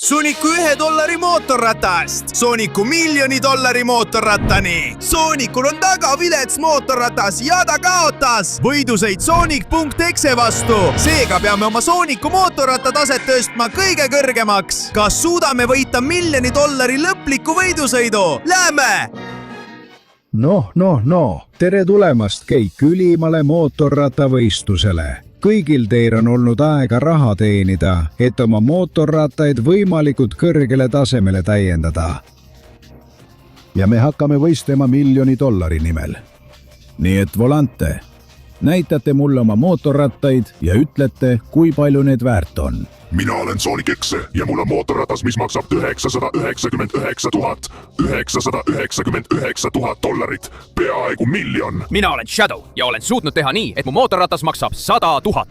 Sooniku $1 mootorratast Sooniku $1 mootorrattani. Soonikul on väga vilets mootorratas ja ta kaotas võiduseid Soonik.exe vastu. Seega peame oma Sooniku mootorratta taset tõstma kõige kõrgemaks. Kas suudame võita $1 lõpliku võidusõidu? Lähme! No. Tere tulemast kõik ülimale mootorrattavõistlusele. Kõigil teil on olnud aega raha teenida, et oma mootorrattaid võimalikult kõrgele tasemele täiendada. Ja me hakkame võistlema $1 nimel. Nii et volante, näitate mulle oma mootorrattaid ja ütlete, kui palju need väärt on. Mina olen Soonik.exe ja mul on mootorratas, mis maksab $999 000, peaaegu $1,000,000. Mina olen Shadow ja olen suutnud teha nii, et mu mootorratas maksab $100 000.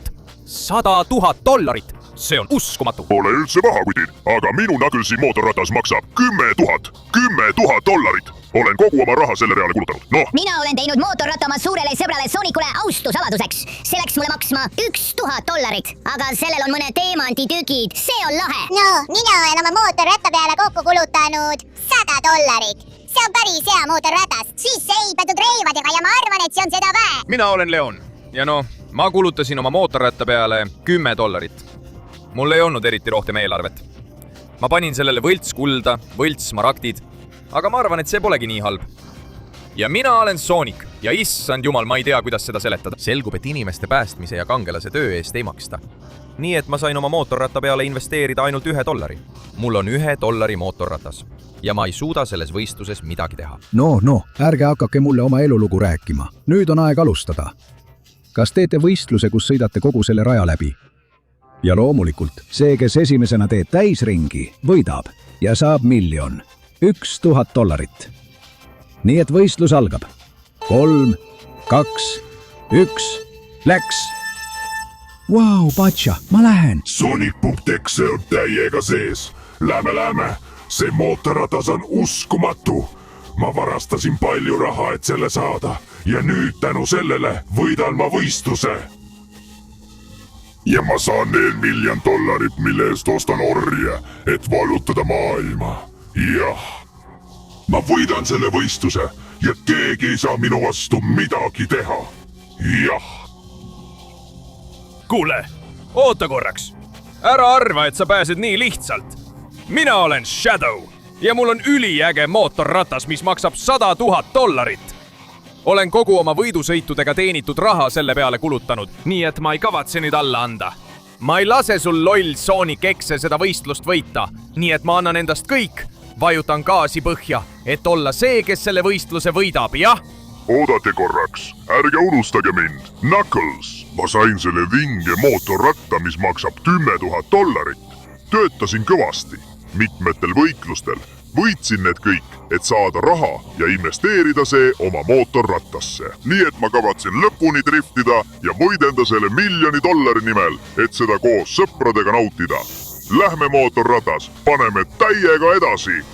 See on uskumatu. Pole üldse paha, kutid, aga minu Knucklesi mootorratas maksab $10,000. Olen kogu oma raha selle reale kulutanud. Mina olen teinud mootorratta oma suurele sõbrale Soonikule austusaladuseks. See läks mulle maksma $1,000, aga sellel on mõned teemantitükid. See on lahe. Mina olen oma mootorratta peale kokku kulutanud $100. See on päris hea mootorratas. Siis seibatud reivadega ja ma arvan, et see on seda väe. Mina olen Leon ja ma kulutasin oma mootorratta peale $10. Mul ei olnud eriti rohkem eelarvet. Ma panin sellele võlts kulda, võlts smaragdid, aga ma arvan, et see polegi nii halb. Ja mina olen Soonik ja issand jumal, ma ei tea, kuidas seda seletada. Selgub, et inimeste päästmise ja kangelase töö eest ei maksta. Nii et ma sain oma mootorratta peale investeerida ainult $1. Mul on $1 mootorratas ja ma ei suuda selles võistluses midagi teha. No, ärge hakake mulle oma elulugu rääkima. Nüüd on aeg alustada. Kas teete võistluse, kus sõidate kogu selle raja läbi? Ja loomulikult, see, kes esimesena teeb täisringi, võidab ja saab $1,000,000. $1,000. Nii et võistlus algab. 3, 2, 1, läks! Vau, Patša, ma lähen! Soonik.exe on täiega sees. Lähme. See mootorratas on uskumatu. Ma varastasin palju raha, et selle saada. Ja nüüd tänu sellele võidan ma võistluse. Ja ma saan $1,000,000, mille eest ostan orje, et vallutada maailma. Jah. Ma võidan selle võistluse ja keegi ei saa minu vastu midagi teha. Jah. Kuule, oota korraks. Ära arva, et sa pääsed nii lihtsalt. Mina olen Shadow ja mul on üliäge mootorratas, mis maksab $100,000. Olen kogu oma võidusõitudega teenitud raha selle peale kulutanud, nii et ma ei kavatse nüüd alla anda. Ma ei lase sul loll Soonik.exe seda võistlust võita, nii et ma annan endast kõik. Vajutan gaasi põhja, et olla see, kes selle võistluse võidab, jah? Oodake korraks, ärge unustage mind. Knuckles, ma sain selle vinge mootorratta, mis maksab $10,000. Töötasin kõvasti, mitmetel võitlustel. Võitsin need kõik, et saada raha ja investeerida see oma mootorrattasse. Nii et ma kavatsen lõpuni driftida ja võidenda selle $1,000,000 nimel, et seda koos sõpradega nautida. Lähme mootorratas, paneme täiega edasi.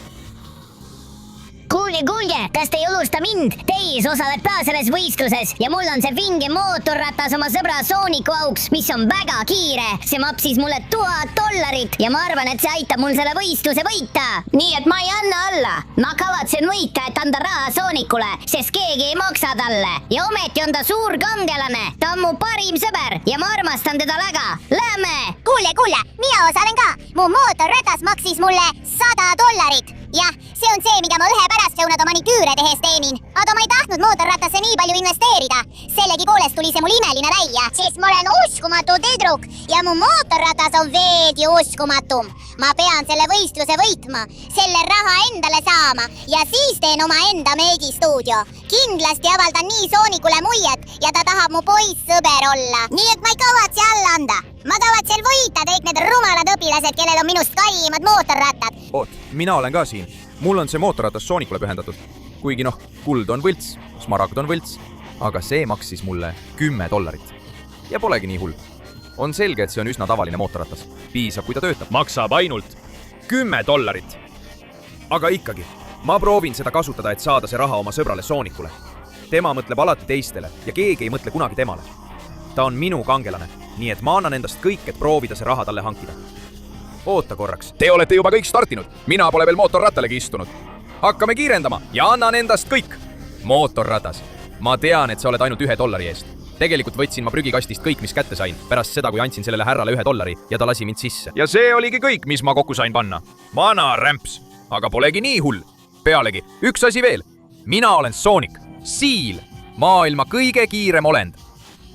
Kuulge, kas te ei unusta mind? Teis osaleb ka selles võistluses ja mul on see vinge mootorratas oma sõbra Sooniku auks, mis on väga kiire. See mapsis mulle $1,000 ja ma arvan, et see aitab mul selle võistluse võita. Nii et ma ei anna alla. Ma kavatsen võita, et anda raha Soonikule, sest keegi ei maksa talle. Ja ometi on ta suur kangelane. Ta on mu parim sõber ja ma armastan teda väga. Lähme! Kuule, mina osalen ka. Mu mootorratas maksis mulle $100. Jah, see on see, mida ma ühe pärastlõunad maniküüre tehes teenin. Aga ma ei tahtnud mootorrattasse nii palju investeerida. Sellegipoolest tuli see mul imeline välja, sest ma olen uskumatu tüdruk ja mu mootorratas on veelgi uskumatum. Ma pean selle võistluse võitma, selle raha endale saama ja siis teen oma enda meedistuudio. Kindlasti avaldan nii Soonikule muljet ja ta tahab mu poiss-sõber olla. Nii et ma ei kavatse alla anda. Ma kavatsen võita kõik need rumalad õpilased, kellel on minust kallimad mootorrattad. Oot, mina olen ka siin. Mul on see mootorratas Soonikule pühendatud. Kuigi kuld on võlts, smaragd on võlts, aga see maksis mulle $10. Ja polegi nii hull. On selge, et see on üsna tavaline mootorratas. Piisab, kui ta töötab. Maksab ainult $10. Aga ikkagi, ma proovin seda kasutada, et saada see raha oma sõbrale Soonikule. Tema mõtleb alati teistele ja keegi ei mõtle kunagi temale. Ta on minu kangelane, nii et ma annan endast kõik, et proovida see raha talle hankida. oota korraks. Te olete juba kõik startinud, mina pole veel mootorrattalegi istunud. Hakkame kiirendama ja annan endast kõik. Mootorratas. Ma tean, et sa oled ainult $1 eest. Tegelikult võtsin ma prügikastist kõik, mis kätte sain, pärast seda, kui andsin sellele härrale $1 ja ta lasi mind sisse. Ja see oligi kõik, mis ma kokku sain panna. Vana rämps, aga polegi nii hull. Pealegi, üks asi veel. Mina olen Sonic, Seal, maailma kõige kiirem olend.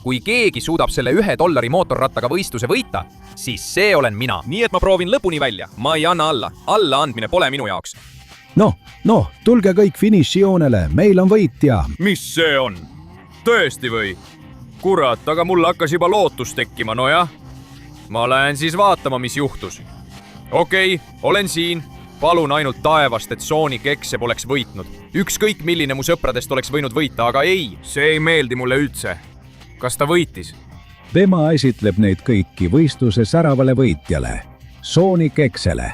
Kui keegi suudab selle $1 mootorrattaga võistluse võita, siis see olen mina. Nii et ma proovin lõpuni välja. Ma ei anna alla. Allaandmine pole minu jaoks. Noh, tulge kõik finišijoonele, meil on võitja. Mis see on? Tõesti või? Kurat, aga mul hakkas juba lootus tekkima, nojah. Ma lähen siis vaatama, mis juhtus. Okei, olen siin. Palun ainult taevast, et Sonic X poleks võitnud. Ükskõik milline mu sõpradest oleks võinud võita, aga ei, see ei meeldi mulle üldse. Kas ta võitis? Tema esitleb neid kõiki võistluse säravale võitjale, Sonic X'ele.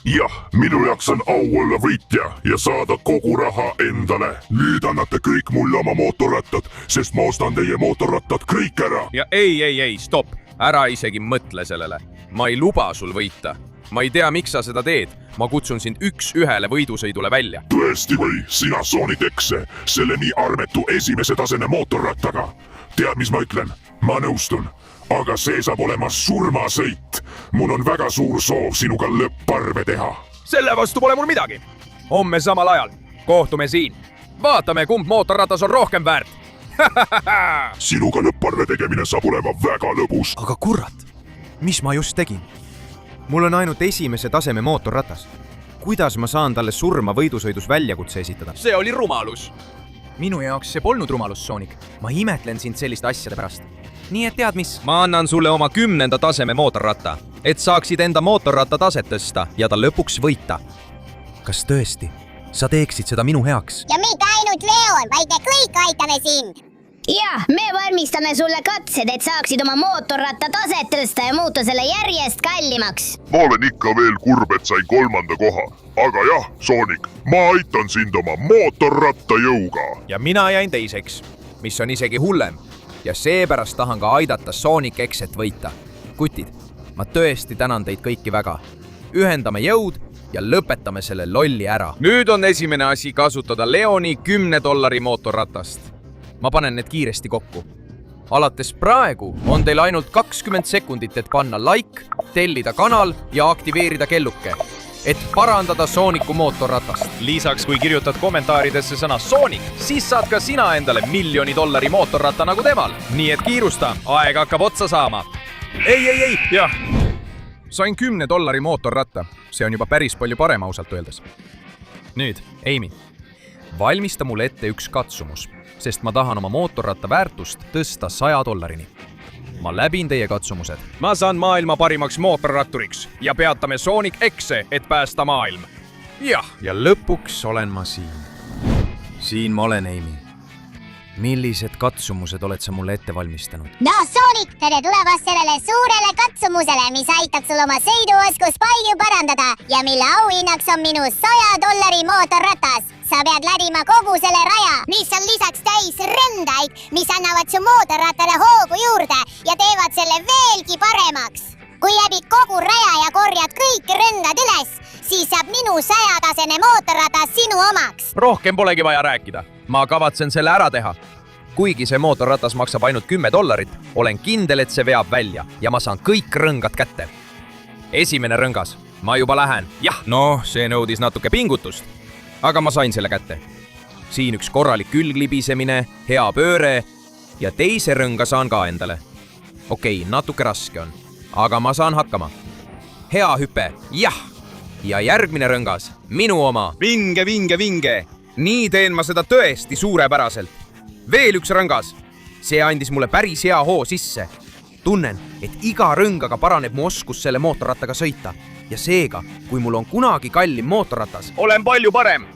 jah, minu jaoks on au olla võitja ja saada kogu raha endale. nüüd annate kõik mulle oma mootorrattad, sest ma ostan teie mootorrattad kõik ära. Ja ei, stopp. Ära isegi mõtle sellele. Ma ei luba sul võita. Ma ei tea, miks sa seda teed. Ma kutsun sind 1-1 võidusõidule välja. tõesti või, sina Sonic X, selle nii armetu esimese taseme mootorrattaga. tead, mis ma ütlen? Ma nõustun. Aga see saab olema surmasõit. Mul on väga suur soov sinuga lõpparve teha. Selle vastu pole mul midagi. Homme samal ajal. Kohtume siin. Vaatame, kumb mootorratas on rohkem väärt. Sinuga lõpparve tegemine saab olema väga lõbus. aga kurat, mis ma just tegin? Mul on ainult esimese taseme mootorratas. Kuidas ma saan talle surma võidusõidus väljakutse esitada? See oli rumalus. Minu jaoks see polnud rumalus, Sonic. Ma imetlen sind selliste asjade pärast. Nii et tead mis? Ma annan sulle oma 10. taseme mootorratta, et saaksid enda mootorratta taset tõsta ja ta lõpuks võita. Kas tõesti? Sa teeksid seda minu heaks? ja mitte ainult Leon, vaid me kõik aitame sind. jah, me valmistame sulle katsed, et saaksid oma mootorratta taset tõsta ja muuta selle järjest kallimaks. ma olen ikka veel kurb, et sain 3. koha. aga jah, Sonic, ma aitan sind oma mootorratta jõuga. Ja mina jäin teiseks, mis on isegi hullem. Ja seepärast tahan ka aidata Sonic X-et võita. Kutid, ma tõesti tänan teid kõiki väga. Ühendame jõud ja lõpetame selle lolli ära. Nüüd on esimene asi kasutada Leoni $10 mootorratast. Ma panen need kiiresti kokku. Alates praegu on teil ainult 20 sekundit, et panna like, tellida kanal ja aktiveerida kelluke, et parandada Sooniku mootorratast. Lisaks, kui kirjutad kommentaaridesse sõna Sonic, siis saad ka sina endale $1 miljoni mootorratta nagu temal. Nii et kiirusta, aeg hakkab otsa saama. Ei, jah. Sain $10 mootorratta. See on juba päris palju parem, ausalt öeldes. Nüüd, Amy, valmista mulle ette üks katsumus, sest ma tahan oma mootorratta väärtust tõsta $100. Ma läbin teie katsumused. Ma saan maailma parimaks mootorratturiks ja peatame Sonic X-e, et päästa maailm. Jah, ja lõpuks olen ma siin. Siin ma olen, Amy. Millised katsumused oled sa mulle ette valmistanud? no Sonic, tere tulemast sellele suurele katsumusele, mis aitab sul oma sõiduoskust palju parandada ja mille auhinnaks on minu $100 mootorratas. sa pead läbima kogu selle raja, mis on lisaks täis rõndaid, mis annavad su mootorrattale hoogu juurde ja teevad selle veelgi paremaks. kui läbid kogu raja ja korjad kõik rõndad üles, siis saab minu 100-tasene mootorratas sinu omaks. Rohkem polegi vaja rääkida. Ma kavatsen selle ära teha. Kuigi see mootorratas maksab ainult $10, olen kindel, et see veab välja ja ma saan kõik rõngad kätte. Esimene rõngas. Ma juba lähen. Jah, no see nõudis natuke pingutust. Aga ma sain selle kätte. Siin üks korralik külglibisemine, hea pööre ja teise rõnga saan ka endale. Okei, natuke raske on, aga ma saan hakkama. Hea hüpe, jah! Ja järgmine rõngas, minu oma. Vinge. Nii teen ma seda tõesti suurepäraselt. Veel üks rõngas. See andis mulle päris hea hoo sisse. Tunnen, et iga rõngaga paraneb mu oskus selle mootorrattaga sõita. Ja seega, kui mul on kunagi kallim mootorratas, olen palju parem.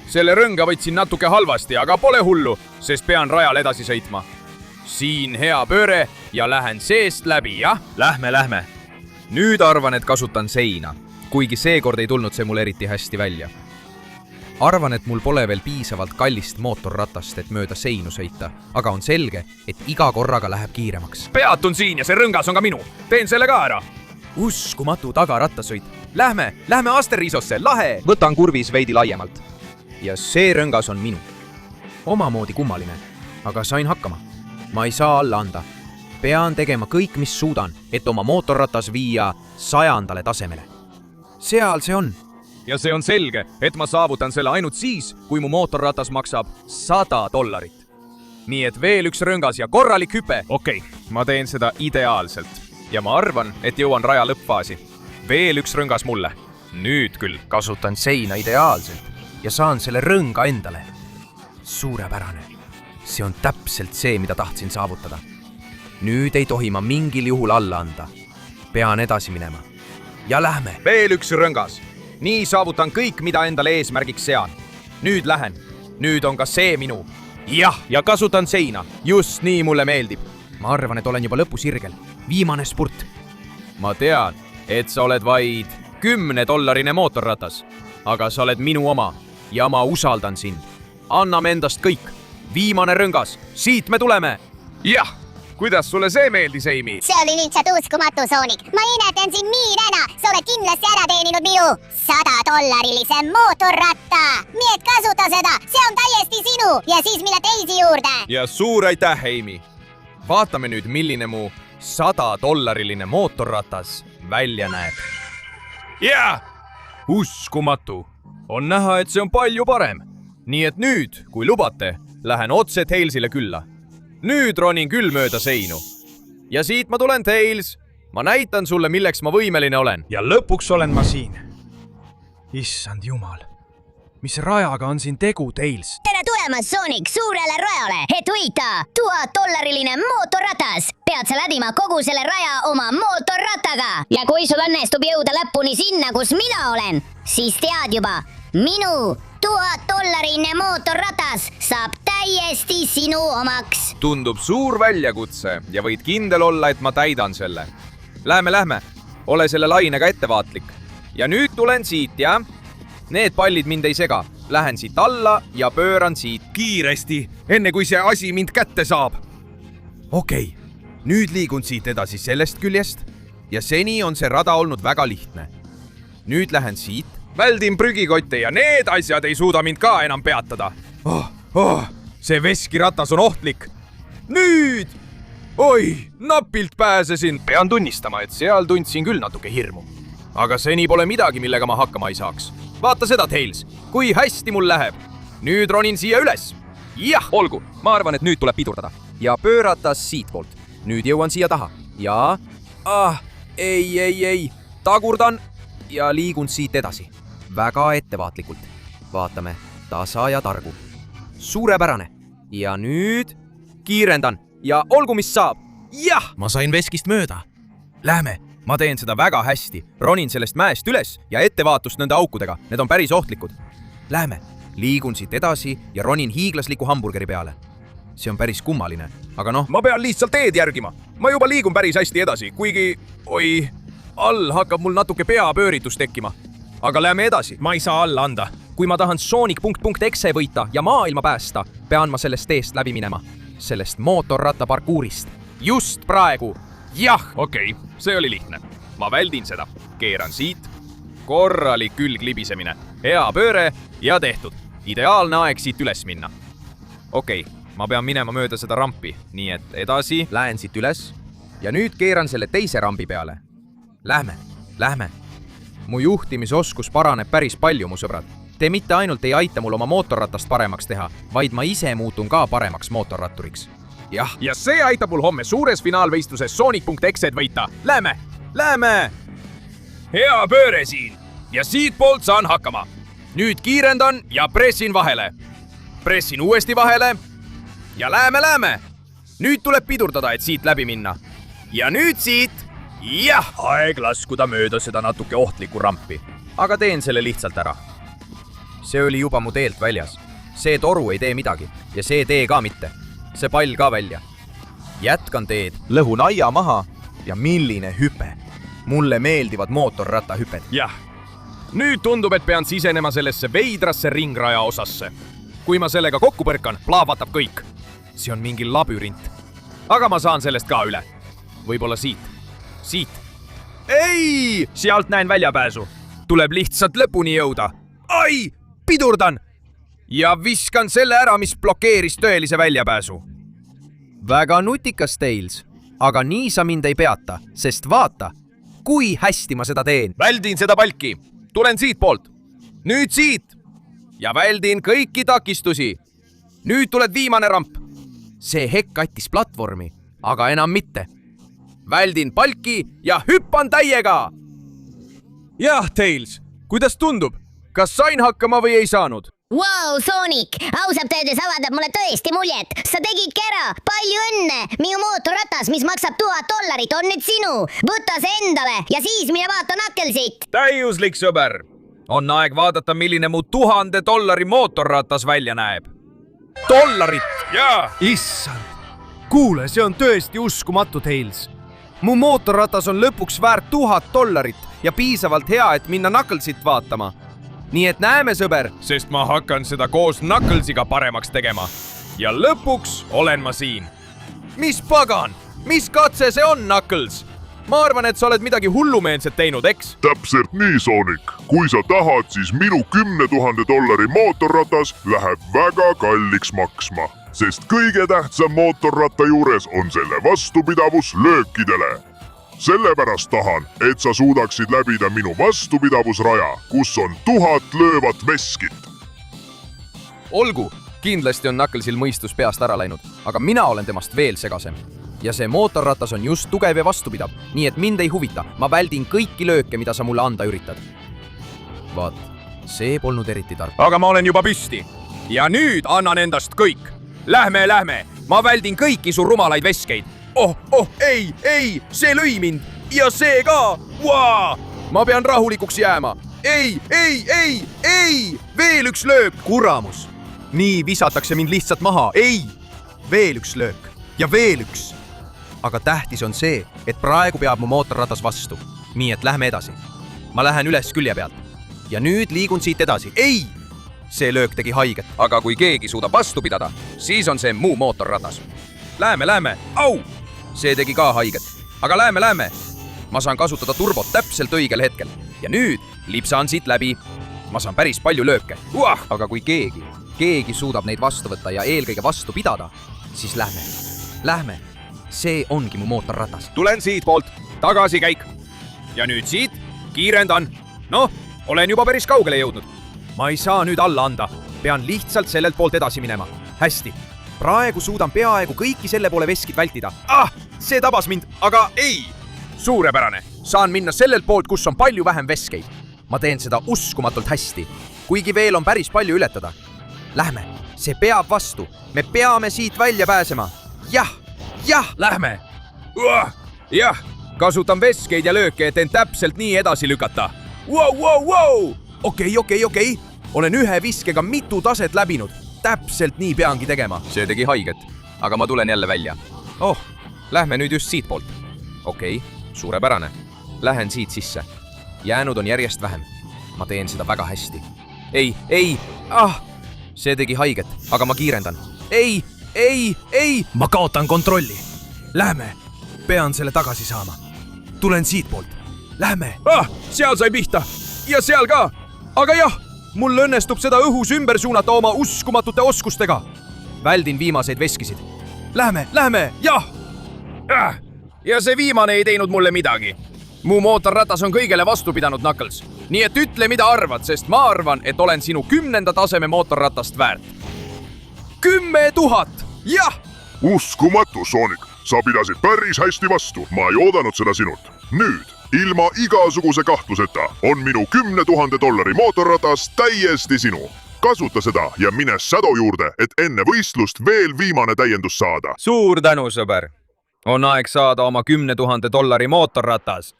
Selle rõnga võtsin natuke halvasti, aga pole hullu, sest pean rajal edasi sõitma. Siin hea pööre ja lähen seest läbi, jah? Lähme. Nüüd arvan, et kasutan seina, kuigi seekord ei tulnud see mul eriti hästi välja. Arvan, et mul pole veel piisavalt kallist mootorratast, et mööda seinu sõita, aga on selge, et iga korraga läheb kiiremaks. Peatun siin ja see rõngas on ka minu. Teen selle ka ära. uskumatu tagarattasõit. Lähme Asterisosse, lahe! võtan kurvis veidi laiemalt. Ja see rõngas on minu. Omamoodi kummaline, aga sain hakkama. Ma ei saa alla anda. Pean tegema kõik, mis suudan, et oma mootorratas viia 100. tasemele. Seal see on. ja see on selge, et ma saavutan selle ainult siis, kui mu mootorratas maksab $100. Nii et veel üks rõngas ja korralik hüpe. Okei, ma teen seda ideaalselt ja ma arvan, et jõuan raja lõppfaasi. Veel üks rõngas mulle. Nüüd küll kasutan seina ideaalselt ja saan selle rõnga endale. Suurepärane. See on täpselt see, mida tahtsin saavutada. Nüüd ei tohi ma mingil juhul alla anda. Pean edasi minema. Ja lähme. Veel üks rõngas. Nii saavutan kõik, mida endale eesmärgiks sean. Nüüd lähen. Nüüd on ka see minu. Jah, ja kasutan seina. Just nii mulle meeldib. Ma arvan, et olen juba lõpusirgel. Viimane spurt. Ma tean, et sa oled vaid $10 mootorratas, aga sa oled minu oma ja ma usaldan sind. Anname endast kõik. Viimane rõngas. Siit me tuleme. Jah, kuidas sulle see meeldis, Amy? See oli lihtsalt uskumatu, Sonic. Ma imetlen sind miilena. Sa oled kindlasti ära teeninud minu $100 mootorratta. Nii et kasuta seda. See on täiesti sinu. Ja siis mille teisi juurde. Ja suur aitäh, Amy. Vaatame nüüd, milline mu $100 mootorratas välja näeb. Jaa! Uskumatu. On näha, et see on palju parem. Nii et nüüd, kui lubate, lähen otse Tailsile külla. Nüüd ronin küll mööda seinu. Ja siit ma tulen, Tails. Ma näitan sulle, milleks ma võimeline olen. Ja lõpuks olen ma siin. Issand jumal. Mis rajaga on siin tegu, Tails? Tere tulemast, Sonic, suurele rajale, et võita $1000 mootorratas. Pead sa läbima kogu selle raja oma mootorrattaga. Ja kui sul õnnestub jõuda lõpuni sinna, kus mina olen, siis tead juba, minu $1000 mootorratas saab täiesti sinu omaks. Tundub suur väljakutse ja võid kindel olla, et ma täidan selle. Lähme. Ole selle lainega ettevaatlik. Ja nüüd tulen siit, jah? Need pallid mind ei sega. Lähen siit alla ja pööran siit. Kiiresti, enne kui see asi mind kätte saab. Okei, nüüd liigun siit edasi sellest küljest ja seni on see rada olnud väga lihtne. Nüüd lähen siit, väldin prügikotte ja need asjad ei suuda mind ka enam peatada. See veskiratas on ohtlik. Nüüd! Oi, napilt pääsesin. Pean tunnistama, et seal tundsin küll natuke hirmu. Aga seni pole midagi, millega ma hakkama ei saaks. Vaata seda, Tails, kui hästi mul läheb. Nüüd ronin siia üles. Jah! Olgu, ma arvan, et nüüd tuleb pidurdada. Ja pöörata siitpoolt. Nüüd jõuan siia taha. Ja... ei. Tagurdan ja liigun siit edasi. Väga ettevaatlikult. Vaatame, tasa ja targu. Suurepärane. Ja nüüd kiirendan. Ja olgu, mis saab. Jah! Ma sain veskist mööda. Lähme. Ma teen seda väga hästi. Ronin sellest mäest üles ja ettevaatust nende aukudega. Need on päris ohtlikud. Lähme. Liigun siit edasi ja ronin hiiglasliku hamburgeri peale. See on päris kummaline, aga noh. Ma pean lihtsalt teed järgima. Ma juba liigun päris hästi edasi, kuigi... Oi, all hakkab mul natuke peapööritus tekkima. Aga lähme edasi. Ma ei saa alla anda. Kui ma tahan Sonic.exe võita ja maailma päästa, pean ma sellest teest läbi minema. Sellest mootorratta parkuurist. Just praegu. Jah! Okei, see oli lihtne. Ma väldin seda. Keeran siit. Korralik külglibisemine. Hea pööre ja tehtud. Ideaalne aeg siit üles minna. Okei, ma pean minema mööda seda rampi. Nii et edasi. Lähen siit üles. Ja nüüd keeran selle teise rambi peale. Lähme. Mu juhtimisoskus paraneb päris palju, mu sõbrad. Te mitte ainult ei aita mul oma mootorratast paremaks teha, vaid ma ise muutun ka paremaks mootorratturiks. Jah. Ja see aitab mul homme suures finaalvõistluses Sonic.exe võita. Lähme! Hea pööre siin. Ja siitpoolt saan hakkama. Nüüd kiirendan ja pressin vahele. Pressin uuesti vahele. Ja lähme. Nüüd tuleb pidurdada, et siit läbi minna. Ja nüüd siit. Jah! Aeg laskuda mööda seda natuke ohtlikku rampi. Aga teen selle lihtsalt ära. See oli juba mu teelt väljas. See toru ei tee midagi ja see tee ka mitte. See pall ka välja. Jätkan teed, lõhun aia maha ja milline hüpe. Mulle meeldivad mootorrattahüped. Jah. Nüüd tundub, et pean sisenema sellesse veidrasse ringraja osasse. Kui ma sellega kokku põrkan, plahvatab kõik. See on mingi labürint. Aga ma saan sellest ka üle. Võib-olla siit. ei, sealt näen väljapääsu. Tuleb lihtsalt lõpuni jõuda. Ai, pidurdan! Ja viskan selle ära, mis blokeeris tõelise väljapääsu. Väga nutikas, Tails. Aga nii sa mind ei peata, sest vaata, kui hästi ma seda teen. Väldin seda palki. Tulen siitpoolt. Nüüd siit. Ja väldin kõiki takistusi. Nüüd tuled viimane ramp. See hekk kattis platvormi, aga enam mitte. Väldin palki ja hüppan täiega. Jah, Tails, kuidas tundub? Kas sain hakkama või ei saanud? Wow, Sonic, ausalt öeldes avaldab mulle tõesti muljet. Sa tegidki ära, palju õnne. Minu mootorratas, mis maksab $1000, on nüüd sinu. Võta see endale ja siis mine vaata Knucklesit. Täiuslik sõber. On aeg vaadata, milline mu $1000 mootorratas välja näeb. $1? Jaa. issand, kuule, see on tõesti uskumatu, Tails. Mu mootorratas on lõpuks väärt $1000 ja piisavalt hea, et minna Knucklesit vaatama. Nii et näeme, sõber, sest ma hakkan seda koos Knucklesiga paremaks tegema. Ja lõpuks olen ma siin. Mis pagan? Mis katse see on, Knuckles? Ma arvan, et sa oled midagi hullumeelset teinud, eks? täpselt nii, Sonic. Kui sa tahad, siis minu $10,000 mootorratas läheb väga kalliks maksma, sest kõige tähtsam mootorratta juures on selle vastupidavus löökidele. Sellepärast tahan, et sa suudaksid läbida minu vastupidavusraja, kus on 1000 löövat veskit. Olgu, kindlasti on Knucklesil mõistus peast ära läinud, aga mina olen temast veel segasem. Ja see mootorratas on just tugev ja vastupidav, nii et mind ei huvita. Ma väldin kõiki lööke, mida sa mulle anda üritad. Vaat, see polnud eriti tark. Aga ma olen juba püsti. Ja nüüd annan endast kõik. Lähme. Ma väldin kõiki su rumalaid veskeid. Ei, see lõi mind. Ja see ka. Ma pean rahulikuks jääma. Ei. Veel üks löök. Kuramus. Nii visatakse mind lihtsalt maha. Ei. Veel üks löök. Ja veel üks. Aga tähtis on see, et praegu peab mu mootorratas vastu. Nii et lähme edasi. Ma lähen üles külje pealt. Ja nüüd liigun siit edasi. Ei! See löök tegi haiget. Aga kui keegi suudab vastu pidada, siis on see mu mootorratas. Lähme. Au! See tegi ka haiget. Aga lähme. Ma saan kasutada turbot täpselt õigel hetkel. Ja nüüd lipsaan siit läbi. Ma saan päris palju lööke. Aga kui keegi suudab neid vastu võtta ja eelkõige vastu pidada, siis lähme. See ongi mu mootorratas. Tulen siitpoolt. Tagasikäik. Ja nüüd siit. Kiirendan. Noh, olen juba päris kaugele jõudnud. Ma ei saa nüüd alla anda. Pean lihtsalt sellelt poolt edasi minema. Hästi. Praegu suudan peaaegu kõiki selle poole veskid vältida. See tabas mind, aga ei. Suurepärane. Saan minna sellelt poolt, kus on palju vähem veskeid. Ma teen seda uskumatult hästi. Kuigi veel on päris palju ületada. Lähme. See peab vastu. Me peame siit välja pääsema. Jah, lähme. Jah, kasutan veskeid ja lööke, et end täpselt nii edasi lükata. Okei. Olen ühe viskega mitu taset läbinud. Täpselt nii peangi tegema. See tegi haiget, aga ma tulen jälle välja. Lähme nüüd just siitpoolt. Okei, suurepärane. Lähen siit sisse. Jäänud on järjest vähem. Ma teen seda väga hästi. Ei. See tegi haiget, aga ma kiirendan. Ei. Ma kaotan kontrolli. Lähme. Pean selle tagasi saama. Tulen siitpoolt. Lähme. Seal sai pihta. Ja seal ka. Aga jah, mul õnnestub seda õhus ümber suunata oma uskumatute oskustega. Väldin viimaseid veskisid. Lähme. Jah. Ja see viimane ei teinud mulle midagi. Mu mootorratas on kõigele vastu pidanud, Knuckles. Nii et ütle, mida arvad, sest ma arvan, et olen sinu 10. taseme mootorratast väärt. 10 000! Jah! Uskumatu, Sonic. Sa pidasid päris hästi vastu. Ma ei oodanud seda sinult. Nüüd, ilma igasuguse kahtluseta, on minu $10,000 mootorratas täiesti sinu. Kasuta seda ja mine Shadow juurde, et enne võistlust veel viimane täiendus saada. Suur tänu, sõber. On aeg saada oma $10,000 mootorratas.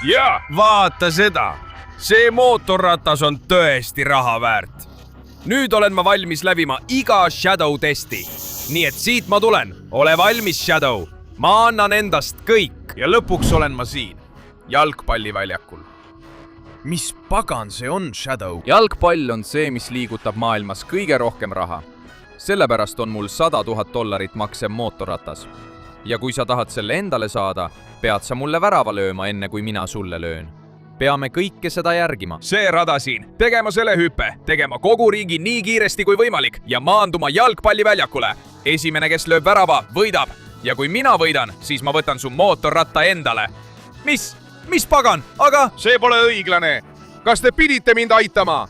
Ja, vaata seda. See mootorratas on tõesti raha väärt. Nüüd olen ma valmis läbima iga Shadow testi. Nii et siit ma tulen. Ole valmis, Shadow. Ma annan endast kõik. Ja lõpuks olen ma siin. Jalgpalliväljakul. Mis pagan see on, Shadow? Jalgpall on see, mis liigutab maailmas kõige rohkem raha. Sellepärast on mul $100,000 maksev mootorratas. ja kui sa tahad selle endale saada, pead sa mulle värava lööma, enne kui mina sulle löön. Peame kõike seda järgima. see rada siin, tegema selle hüppe, tegema kogu ringi nii kiiresti kui võimalik ja maanduma jalgpalliväljakule. Esimene, kes lööb värava, võidab. Ja kui mina võidan, siis ma võtan su mootorratta endale. Mis pagan, aga... See pole õiglane. Kas te pidite mind aitama?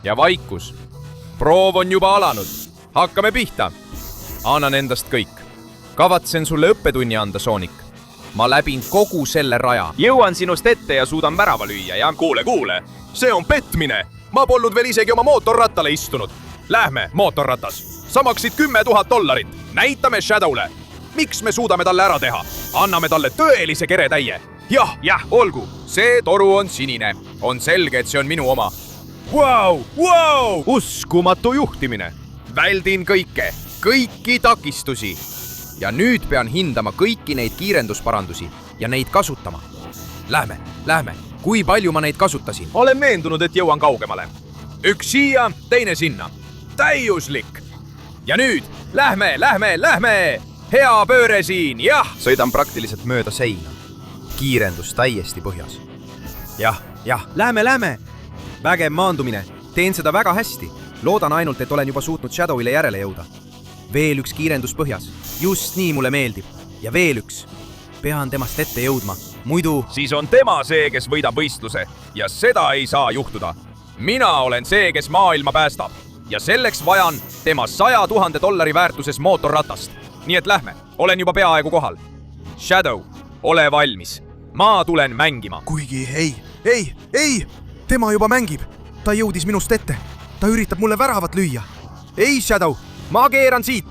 Ja vaikus. Proov on juba alanud. Hakkame pihta. Annan endast kõik. Kavatsen sulle õppetunni anda, Sonic. Ma läbin kogu selle raja. Jõuan sinust ette ja suudan värava lüüa, ja... Kuule, see on petmine. Ma polnud veel isegi oma mootorrattale istunud. Lähme, mootorratas. Sa maksid $10,000. Näitame Shadowle. Miks me suudame talle ära teha? Anname talle tõelise keretäie. Jah, olgu. See toru on sinine. On selge, et see on minu oma. Wow! Uskumatu juhtimine. Väldin kõiki takistusi. Ja nüüd pean hindama kõiki neid kiirendusparandusi ja neid kasutama. Lähme. Kui palju ma neid kasutasin? Olen veendunud, et jõuan kaugemale. Üks siia, teine sinna. Täiuslik. Ja nüüd, lähme! Hea pööre siin, jah! Sõidan praktiliselt mööda seina. Kiirendus täiesti põhjas. Jah, lähme. Vägev maandumine. Teen seda väga hästi. Loodan ainult, et olen juba suutnud Shadowile järele jõuda. Veel üks kiirendus põhjas. Just nii mulle meeldib. Ja veel üks. Pean temast ette jõudma. Muidu... Siis on tema see, kes võidab võistluse. Ja seda ei saa juhtuda. Mina olen see, kes maailma päästab. Ja selleks vajan tema $100,000 väärtuses mootorratast. Nii et lähme. Olen juba peaaegu kohal. Shadow, ole valmis. Ma tulen mängima. Kuigi ei! Tema juba mängib. Ta jõudis minust ette. Ta üritab mulle väravat lüüa. Ei, Shadow, ma keeran siit.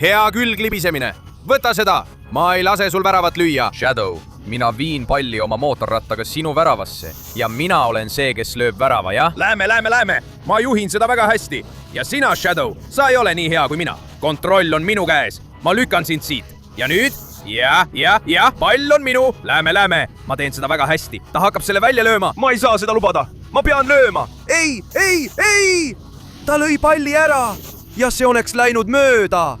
Hea külglibisemine. Võta seda. Ma ei lase sul väravat lüüa. Shadow, mina viin palli oma mootorrattaga sinu väravasse ja mina olen see, kes lööb värava, jah? Lähme. Ma juhin seda väga hästi. Ja sina, Shadow, sa ei ole nii hea kui mina. Kontroll on minu käes. Ma lükan sind siit. Ja nüüd? Jah, pall on minu. Lähme. Ma teen seda väga hästi. Ta hakkab selle välja lööma. Ma ei saa seda lubada. Ma pean lööma. Ei! Ta lõi palli ära ja see oleks läinud mööda.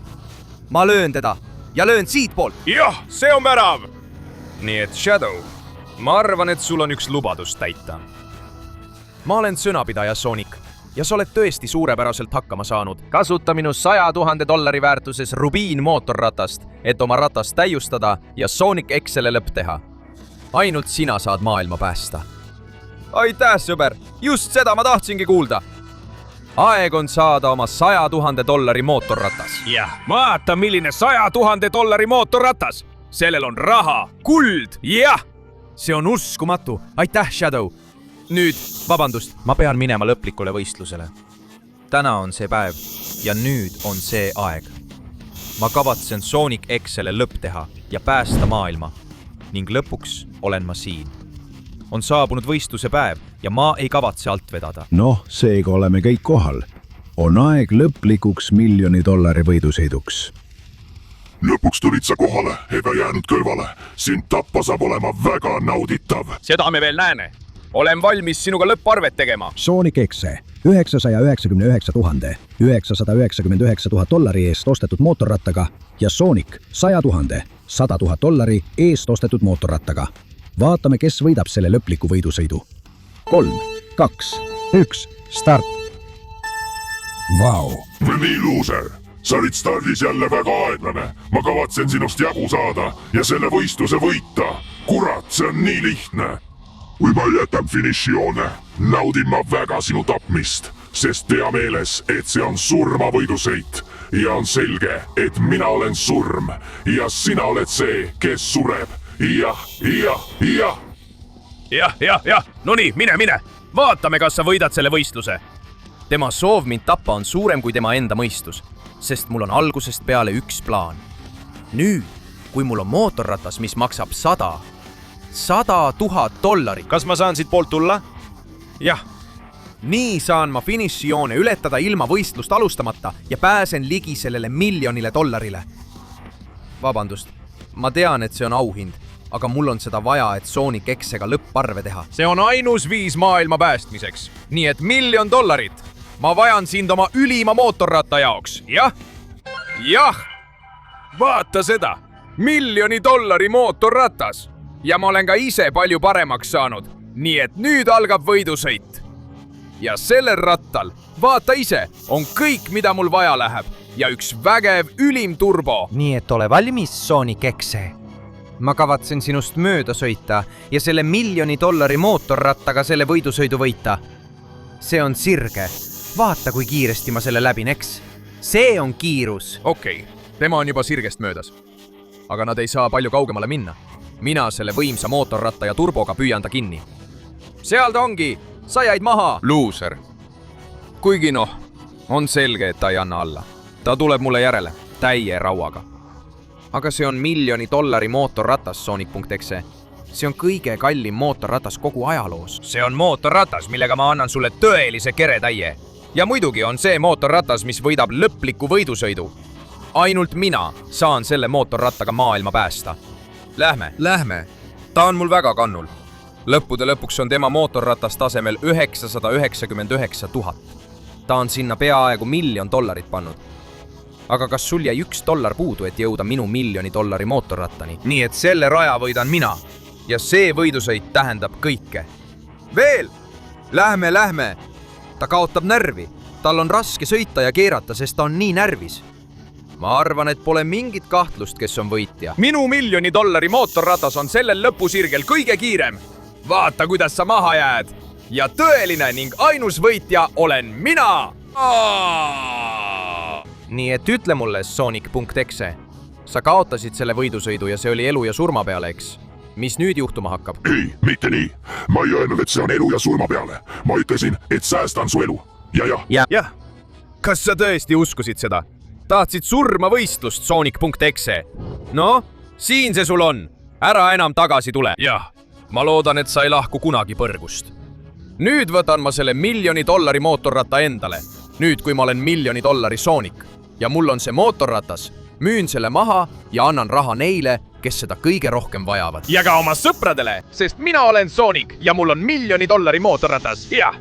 Ma löön teda ja löön siitpoolt. Jah, see on värav. Nii et Shadow, ma arvan, et sul on üks lubadus täita. Ma olen sõnapidaja, Sonic, ja sa oled tõesti suurepäraselt hakkama saanud. Kasuta minu $100,000 väärtuses Rubiin mootorratast, et oma ratast täiustada ja Sonic X'ele lõpp teha. Ainult sina saad maailma päästa. Aitäh, sõber. Just seda ma tahtsingi kuulda. Aeg on saada oma $100,000 mootorratas. Jah, vaata, milline $100,000 mootorratas. Sellel on raha, kuld, jah! See on uskumatu. Aitäh, Shadow. Nüüd, vabandust, ma pean minema lõplikule võistlusele. Täna on see päev ja nüüd on see aeg. Ma kavatsen Sonic X'ele lõpp teha ja päästa maailma. Ning lõpuks olen ma siin. On saabunud võistluse päev ja ma ei kavatse alt vedada. Noh, seega oleme kõik kohal. On aeg lõplikuks $1,000,000 võidusõiduks. Lõpuks tulid sa kohale ega jäänud kõrvale. Sind tappa saab olema väga nauditav. Seda me veel näeme. Olen valmis sinuga lõpparvet tegema. Sonic Xe $999 $999 eest ostetud mootorrattaga ja Sonic $100,000 eest ostetud mootorrattaga. Vaatame, kes võidab selle lõpliku võidusõidu. 3, 2, 1, start! Vau! Nii, loser! Sa olid stardis jälle väga aeglane. Ma kavatsen sinust jagu saada ja selle võistluse võita. Kurat, see on nii lihtne. Kui ma jätan finišijoone, naudin ma väga sinu tapmist, sest tea meeles, et see on surmavõidusõit ja on selge, et mina olen surm ja sina oled see, kes sureb. Jah. No nii, mine. Vaatame, kas sa võidad selle võistluse. Tema soov mind tappa on suurem kui tema enda mõistus, sest mul on algusest peale üks plaan. Nüüd, kui mul on mootorratas, mis maksab $100,000. Kas ma saan siit poolt tulla? Jah. Nii saan ma finišijoone ületada ilma võistlust alustamata ja pääsen ligi sellele $1,000,000. Vabandust, ma tean, et see on auhind, aga mul on seda vaja, et Sonic X'ega lõpparve teha. See on ainus viis maailma päästmiseks. Nii et $1,000,000. Ma vajan sind oma ülima mootorratta jaoks. Jah. vaata seda, $1 000 mootorratas ja ma olen ka ise palju paremaks saanud, nii et nüüd algab võidusõit. Ja sellel rattal, vaata ise, on kõik, mida mul vaja läheb ja üks vägev ülim turbo. nii et ole valmis, Sonic Exe. ma kavatsen sinust mööda sõita ja selle $1 000 mootorrattaga selle võidusõidu võita. see on sirge. vaata, kui kiiresti ma selle läbin, eks. see on kiirus. okei, tema on juba sirgest möödas. aga nad ei saa palju kaugemale minna. mina selle võimsa mootorratta ja turboga püüan ta kinni. seal ta ongi, sa jäid maha. Luuser. kuigi noh, on selge, et ta ei anna alla. ta tuleb mulle järele, täie rauaga. aga see on $1 000 mootorratas, Sonic.exe. see on kõige kallim mootorratas kogu ajaloos. see on mootorratas, millega ma annan sulle tõelise keretäie. ja muidugi on see mootorratas, mis võidab lõpliku võidusõidu. ainult mina saan selle mootorrattaga maailma päästa. Lähme. ta on mul väga kannul. lõppude lõpuks on tema mootorratas tasemel 999 000. ta on sinna peaaegu $1 000 pannud. aga kas sul jäi $1 puudu, et jõuda minu $1 000 mootorrattani? nii et selle raja võidan mina. ja see võidusõit tähendab kõike. veel! Lähme! ta kaotab närvi. tal on raske sõita ja keerata, sest ta on nii närvis. ma arvan, et pole mingit kahtlust, kes on võitja. minu $1 000 mootorratas on sellel lõpusirgel kõige kiirem. vaata, kuidas sa maha jääd. ja tõeline ning ainus võitja olen mina. nii et ütle mulle, Sonic.exe. sa kaotasid selle võidusõidu ja see oli elu ja surma peale, eks? mis nüüd juhtuma hakkab? ei, mitte nii. ma ei öelnud, et see on elu ja surma peale. ma ütlesin, et säästan su elu. jah. kas sa tõesti uskusid seda? tahtsid surma võistlust, Sonic.exe? noh, siin see sul on. ära enam tagasi tule. jah, ma loodan, et sa ei lahku kunagi põrgust. nüüd võtan ma selle $1 000 mootorratta endale. nüüd, kui ma olen $1 000 Sonic ja mul on see mootorratas, müün selle maha ja annan raha neile, kes seda kõige rohkem vajavad. ja ka oma sõpradele, sest mina olen Sonic ja mul on $1 000 mootorratas. jah.